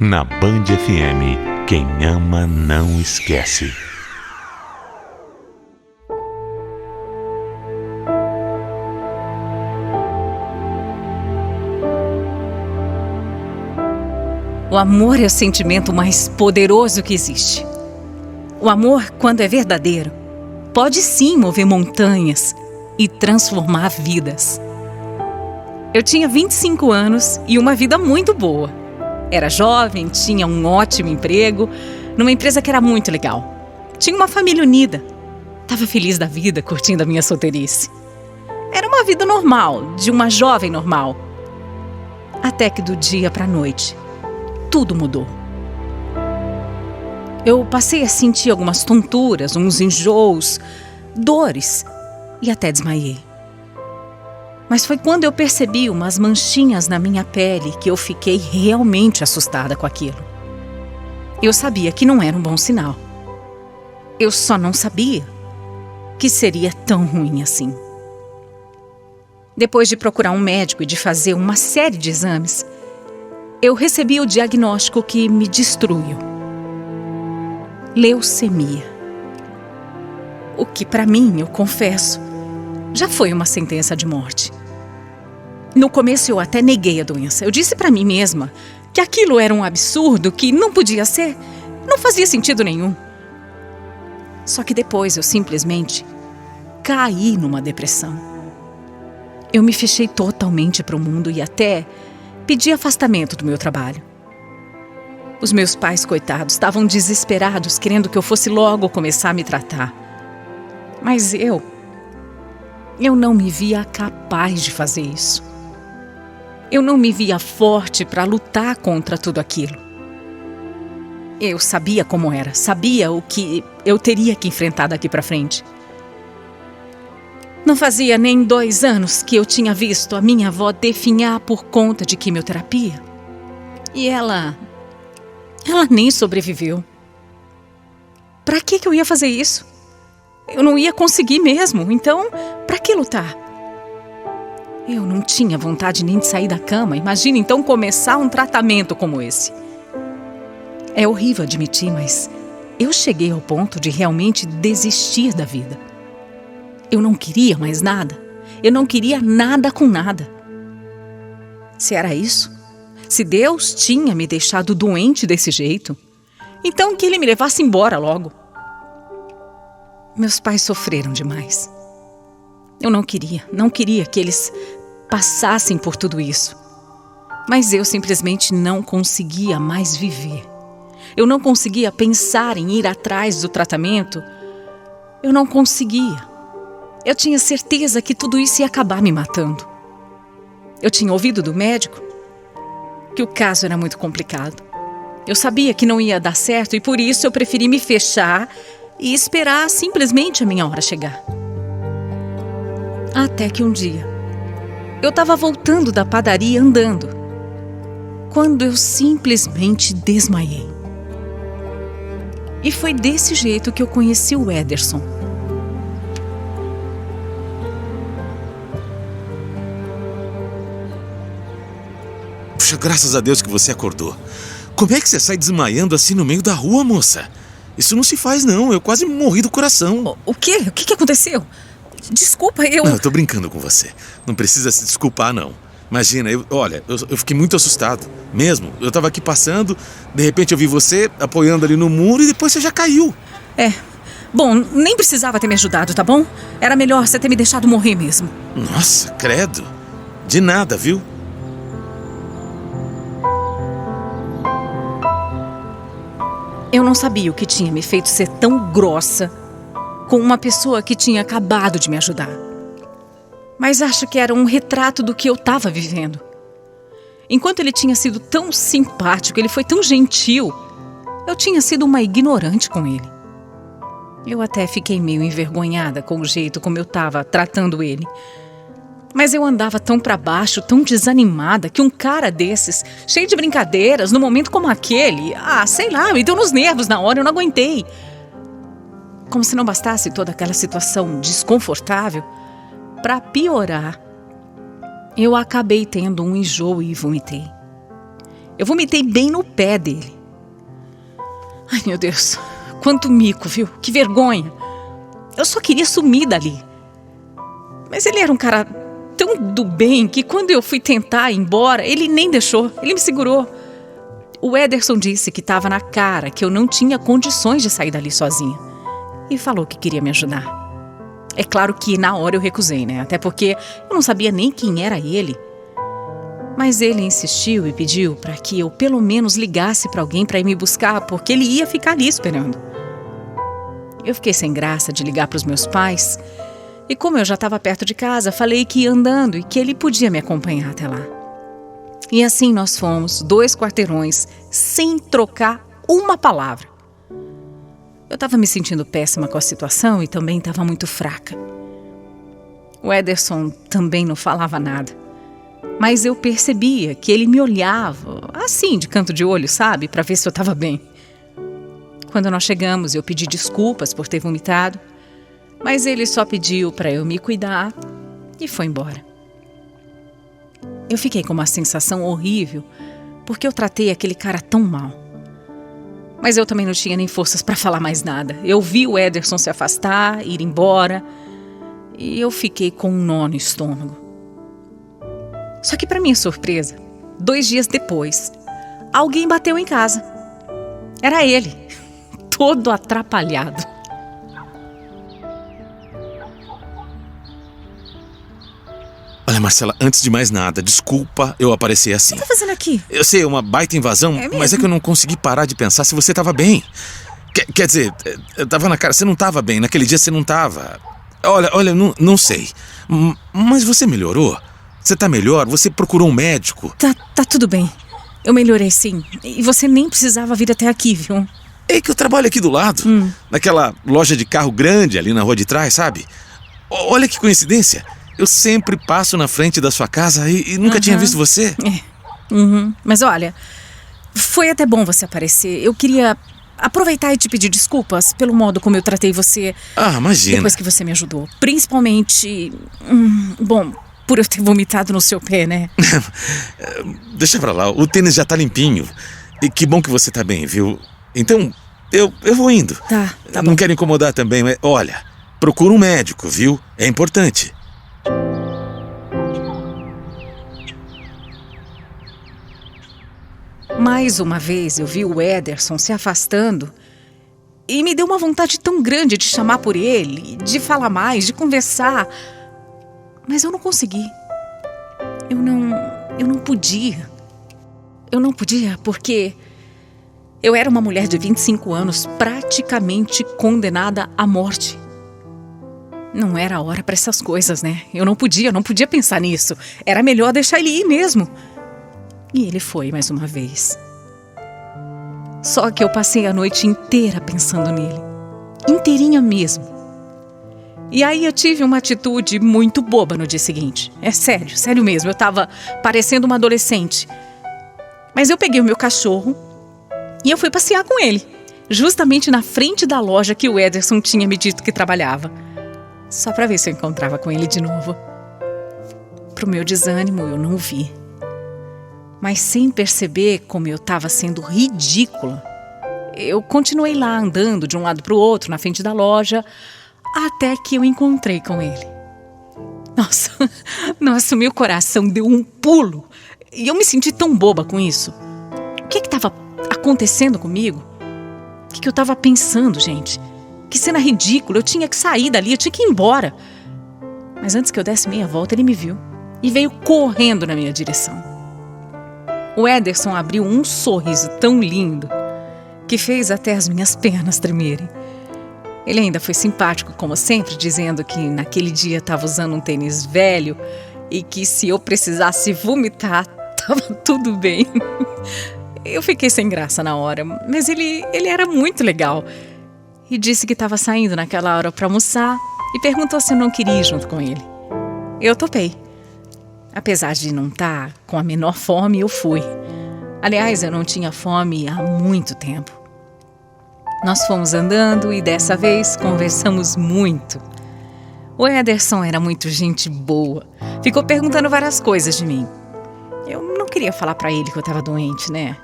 Na Band FM, quem ama não esquece. O amor é o sentimento mais poderoso que existe. O amor, quando é verdadeiro, pode sim mover montanhas e transformar vidas. Eu tinha 25 anos e uma vida muito boa. Era jovem, tinha um ótimo emprego, numa empresa que era muito legal. Tinha uma família unida. Estava feliz da vida, curtindo a minha solteirice. Era uma vida normal, de uma jovem normal. Até que do dia para a noite, tudo mudou. Eu passei a sentir algumas tonturas, uns enjoos, dores e até desmaiei. Mas foi quando eu percebi umas manchinhas na minha pele que eu fiquei realmente assustada com aquilo. Eu sabia que não era um bom sinal. Eu só não sabia que seria tão ruim assim. Depois de procurar um médico e de fazer uma série de exames, eu recebi o diagnóstico que me destruiu. Leucemia. O que para mim, eu confesso, já foi uma sentença de morte. No começo eu até neguei a doença. Eu disse para mim mesma que aquilo era um absurdo, que não podia ser, não fazia sentido nenhum. Só que depois eu simplesmente caí numa depressão. Eu me fechei totalmente para o mundo e até pedi afastamento do meu trabalho. Os meus pais, coitados, estavam desesperados, querendo que eu fosse logo começar a me tratar. Mas eu não me via capaz de fazer isso. Eu não me via forte para lutar contra tudo aquilo. Eu sabia como era, sabia o que eu teria que enfrentar daqui para frente. Não fazia nem 2 anos que eu tinha visto a minha avó definhar por conta de quimioterapia. E ela nem sobreviveu. Para que eu ia fazer isso? Eu não ia conseguir mesmo, então para que lutar? Eu não tinha vontade nem de sair da cama. Imagina então começar um tratamento como esse. É horrível admitir, mas eu cheguei ao ponto de realmente desistir da vida. Eu não queria mais nada. Eu não queria nada com nada. Se era isso, se Deus tinha me deixado doente desse jeito, então que Ele me levasse embora logo. Meus pais sofreram demais. Eu não queria que eles passassem por tudo isso. Mas eu simplesmente não conseguia mais viver. Eu não conseguia pensar em ir atrás do tratamento. Eu não conseguia. Eu tinha certeza que tudo isso ia acabar me matando. Eu tinha ouvido do médico que o caso era muito complicado. Eu sabia que não ia dar certo e por isso eu preferi me fechar e esperar simplesmente a minha hora chegar. Até que um dia, eu estava voltando da padaria andando, quando eu simplesmente desmaiei. E foi desse jeito que eu conheci o Ederson. Puxa, graças a Deus que você acordou. Como é que você sai desmaiando assim no meio da rua, moça? Isso não se faz não, eu quase morri do coração. O quê? O que aconteceu? Desculpa, Não, eu tô brincando com você. Não precisa se desculpar, não. Imagina, eu fiquei muito assustado. Mesmo, eu tava aqui passando, de repente eu vi você apoiando ali no muro e depois você já caiu. Bom, nem precisava ter me ajudado, tá bom? Era melhor você ter me deixado morrer mesmo. Nossa, credo. De nada, viu? Eu não sabia o que tinha me feito ser tão grossa com uma pessoa que tinha acabado de me ajudar. Mas acho que era um retrato do que eu estava vivendo. Enquanto ele tinha sido tão simpático, ele foi tão gentil, eu tinha sido uma ignorante com ele. Eu até fiquei meio envergonhada com o jeito como eu estava tratando ele. Mas eu andava tão para baixo, tão desanimada, que um cara desses, cheio de brincadeiras, num momento como aquele, sei lá, me deu nos nervos na hora, eu não aguentei. Como se não bastasse toda aquela situação desconfortável, para piorar, eu acabei tendo um enjoo e vomitei. Eu vomitei bem no pé dele. Ai, meu Deus, quanto mico, viu? Que vergonha. Eu só queria sumir dali. Mas ele era um cara tão do bem que quando eu fui tentar ir embora, ele nem deixou, ele me segurou. O Ederson disse que estava na cara que eu não tinha condições de sair dali sozinha. E falou que queria me ajudar. É claro que na hora eu recusei, né? Até porque eu não sabia nem quem era ele. Mas ele insistiu e pediu para que eu pelo menos ligasse para alguém para ir me buscar, porque ele ia ficar ali esperando. Eu fiquei sem graça de ligar para os meus pais. E como eu já estava perto de casa, falei que ia andando e que ele podia me acompanhar até lá. E assim nós fomos 2 quarteirões, sem trocar uma palavra. Eu estava me sentindo péssima com a situação e também estava muito fraca. O Ederson também não falava nada. Mas eu percebia que ele me olhava, assim, de canto de olho, sabe? Para ver se eu estava bem. Quando nós chegamos, eu pedi desculpas por ter vomitado. Mas ele só pediu para eu me cuidar e foi embora. Eu fiquei com uma sensação horrível, porque eu tratei aquele cara tão mal. Mas eu também não tinha nem forças para falar mais nada. Eu vi o Ederson se afastar, ir embora, e eu fiquei com um nó no estômago. Só que, para minha surpresa, 2 dias depois, alguém bateu em casa. Era ele, todo atrapalhado. Olha, Marcela, antes de mais nada, desculpa eu aparecer assim. O que você tá fazendo aqui? Eu sei, é uma baita invasão, mas é que eu não consegui parar de pensar se você tava bem. Quer dizer, eu tava na cara, você não tava bem, naquele dia você não tava. Olha, não sei. Mas você melhorou? Você tá melhor? Você procurou um médico? Tá tudo bem. Eu melhorei sim. E você nem precisava vir até aqui, viu? É que eu trabalho aqui do lado. Naquela loja de carro grande ali na rua de trás, sabe? Olha que coincidência. Eu sempre passo na frente da sua casa e nunca tinha visto você. Mas olha, foi até bom você aparecer. Eu queria aproveitar e te pedir desculpas pelo modo como eu tratei você. Ah, imagina. Depois que você me ajudou. Principalmente, por eu ter vomitado no seu pé, né? Deixa pra lá, o tênis já tá limpinho. E que bom que você tá bem, viu? Então, eu vou indo. Tá bom. Não quero incomodar também, mas olha, procura um médico, viu? É importante. Mais uma vez eu vi o Ederson se afastando e me deu uma vontade tão grande de chamar por ele, de falar mais, de conversar. Mas eu não consegui. Eu não podia. Eu não podia porque eu era uma mulher de 25 anos praticamente condenada à morte. Não era a hora para essas coisas, né? Eu não podia pensar nisso. Era melhor deixar ele ir mesmo. E ele foi mais uma vez. Só que eu passei a noite inteira pensando nele. Inteirinha mesmo. E aí eu tive uma atitude muito boba no dia seguinte. É sério mesmo. Eu tava parecendo uma adolescente. Mas eu peguei o meu cachorro e eu fui passear com ele. Justamente na frente da loja que o Ederson tinha me dito que trabalhava. Só pra ver se eu encontrava com ele de novo. Pro meu desânimo, eu não vi. Mas sem perceber como eu estava sendo ridícula, eu continuei lá andando de um lado para o outro na frente da loja, até que eu encontrei com ele. Nossa, meu coração deu um pulo e eu me senti tão boba com isso. O que estava acontecendo comigo? O que eu estava pensando, gente? Que cena ridícula, eu tinha que sair dali, eu tinha que ir embora. Mas antes que eu desse meia volta, ele me viu e veio correndo na minha direção. O Ederson abriu um sorriso tão lindo que fez até as minhas pernas tremerem. Ele ainda foi simpático, como sempre, dizendo que naquele dia estava usando um tênis velho e que se eu precisasse vomitar, estava tudo bem. Eu fiquei sem graça na hora, mas ele era muito legal. E disse que estava saindo naquela hora para almoçar e perguntou se eu não queria ir junto com ele. Eu topei. Apesar de não estar com a menor fome, eu fui. Aliás, eu não tinha fome há muito tempo. Nós fomos andando e dessa vez conversamos muito. O Ederson era muito gente boa. Ficou perguntando várias coisas de mim. Eu não queria falar pra ele que eu tava doente, né?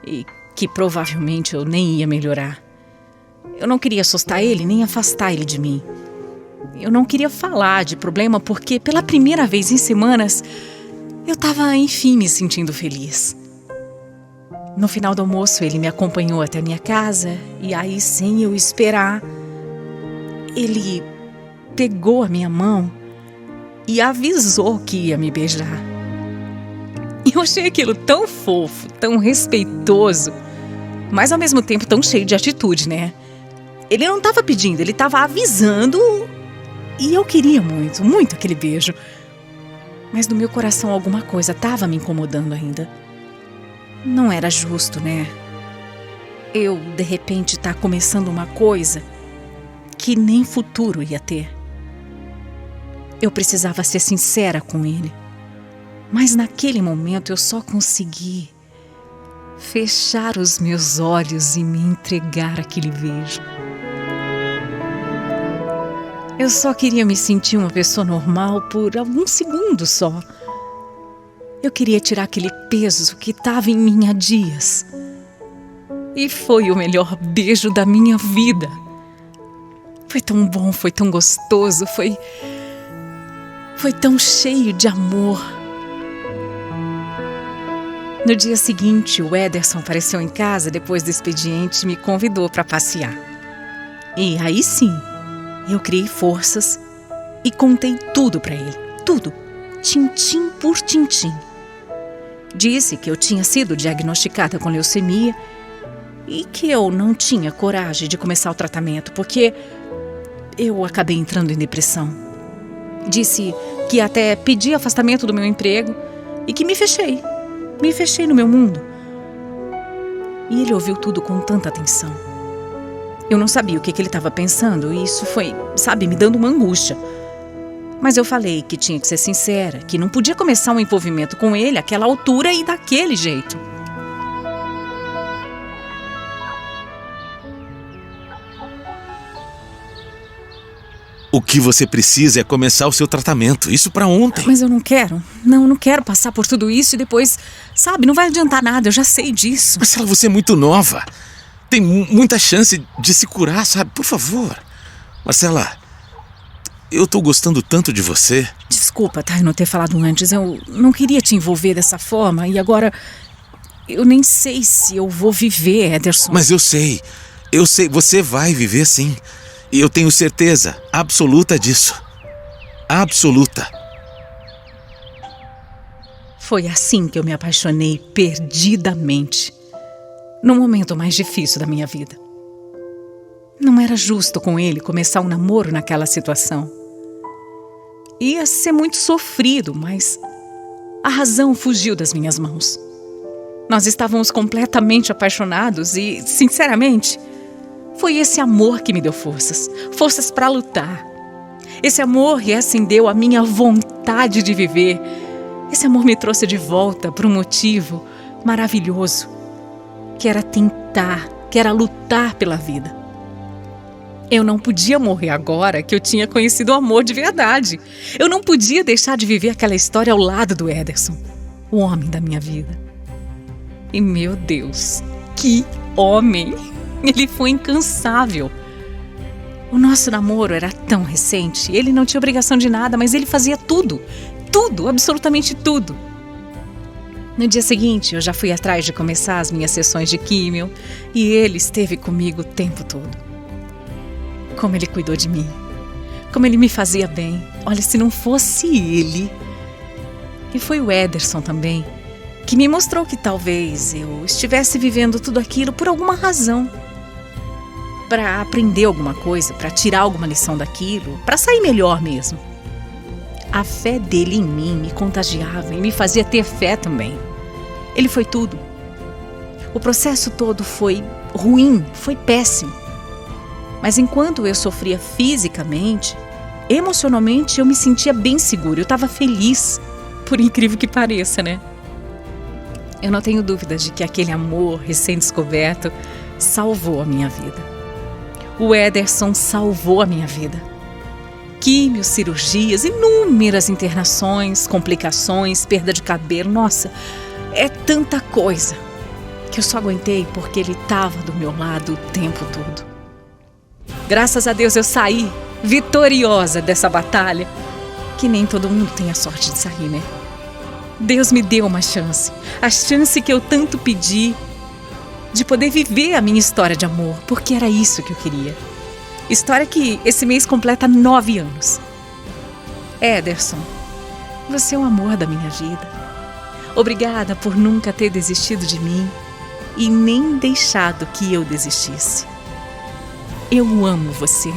E que provavelmente eu nem ia melhorar. Eu não queria assustar ele, nem afastar ele de mim. Eu não queria falar de problema porque, pela primeira vez em semanas, eu tava, enfim, me sentindo feliz. No final do almoço, ele me acompanhou até a minha casa e aí, sem eu esperar, ele pegou a minha mão e avisou que ia me beijar. E eu achei aquilo tão fofo, tão respeitoso, mas ao mesmo tempo tão cheio de atitude, né? Ele não estava pedindo, ele estava avisando e eu queria muito, muito aquele beijo. Mas no meu coração alguma coisa estava me incomodando ainda. Não era justo, né? Eu, de repente, tá começando uma coisa que nem futuro ia ter. Eu precisava ser sincera com ele. Mas naquele momento eu só consegui fechar os meus olhos e me entregar àquele beijo. Eu só queria me sentir uma pessoa normal por alguns segundos só. Eu queria tirar aquele peso que estava em mim há dias. E foi o melhor beijo da minha vida. Foi tão bom, foi tão gostoso, foi tão cheio de amor. No dia seguinte, o Ederson apareceu em casa depois do expediente e me convidou para passear. E aí sim, eu criei forças e contei tudo para ele. Tudo, tintim por tintim. Disse que eu tinha sido diagnosticada com leucemia e que eu não tinha coragem de começar o tratamento porque eu acabei entrando em depressão. Disse que até pedi afastamento do meu emprego e que me fechei no meu mundo. E ele ouviu tudo com tanta atenção. Eu não sabia o que ele estava pensando e isso foi, me dando uma angústia. Mas eu falei que tinha que ser sincera, que não podia começar um envolvimento com ele àquela altura e daquele jeito. O que você precisa é começar o seu tratamento. Isso pra ontem. Mas eu não quero. Não quero passar por tudo isso e depois, não vai adiantar nada. Eu já sei disso. Marcela, você é muito nova. Tem muita chance de se curar, sabe? Por favor. Marcela, eu tô gostando tanto de você. Desculpa, eu não ter falado antes. Eu não queria te envolver dessa forma e agora eu nem sei se eu vou viver, Ederson. Mas eu sei. Você vai viver sim. E eu tenho certeza absoluta disso. Absoluta. Foi assim que eu me apaixonei perdidamente. No momento mais difícil da minha vida. Não era justo com ele começar um namoro naquela situação. Ia ser muito sofrido, mas a razão fugiu das minhas mãos. Nós estávamos completamente apaixonados e, sinceramente, foi esse amor que me deu forças para lutar. Esse amor reacendeu a minha vontade de viver. Esse amor me trouxe de volta para um motivo maravilhoso, que era tentar, que era lutar pela vida. Eu não podia morrer agora que eu tinha conhecido o amor de verdade. Eu não podia deixar de viver aquela história ao lado do Ederson, o homem da minha vida. E meu Deus, que homem! Ele foi incansável. O nosso namoro era tão recente, ele não tinha obrigação de nada, mas ele fazia tudo, absolutamente tudo. No dia seguinte, eu já fui atrás de começar as minhas sessões de químio e ele esteve comigo o tempo todo. Como ele cuidou de mim, como ele me fazia bem. Olha, se não fosse ele... E foi o Ederson também, que me mostrou que talvez eu estivesse vivendo tudo aquilo por alguma razão. Para aprender alguma coisa, para tirar alguma lição daquilo, para sair melhor mesmo. A fé dele em mim me contagiava e me fazia ter fé também. Ele foi tudo. O processo todo foi ruim, foi péssimo. Mas enquanto eu sofria fisicamente, emocionalmente eu me sentia bem segura, eu estava feliz, por incrível que pareça, né? Eu não tenho dúvidas de que aquele amor recém-descoberto salvou a minha vida. O Ederson salvou a minha vida. Químio, cirurgias, inúmeras internações, complicações, perda de cabelo. Nossa, tanta coisa que eu só aguentei porque ele estava do meu lado o tempo todo. Graças a Deus eu saí vitoriosa dessa batalha, que nem todo mundo tem a sorte de sair, né? Deus me deu uma chance, a chance que eu tanto pedi, de poder viver a minha história de amor, porque era isso que eu queria. História que esse mês completa 9 anos. Ederson, você é o amor da minha vida. Obrigada por nunca ter desistido de mim e nem deixado que eu desistisse. Eu amo você.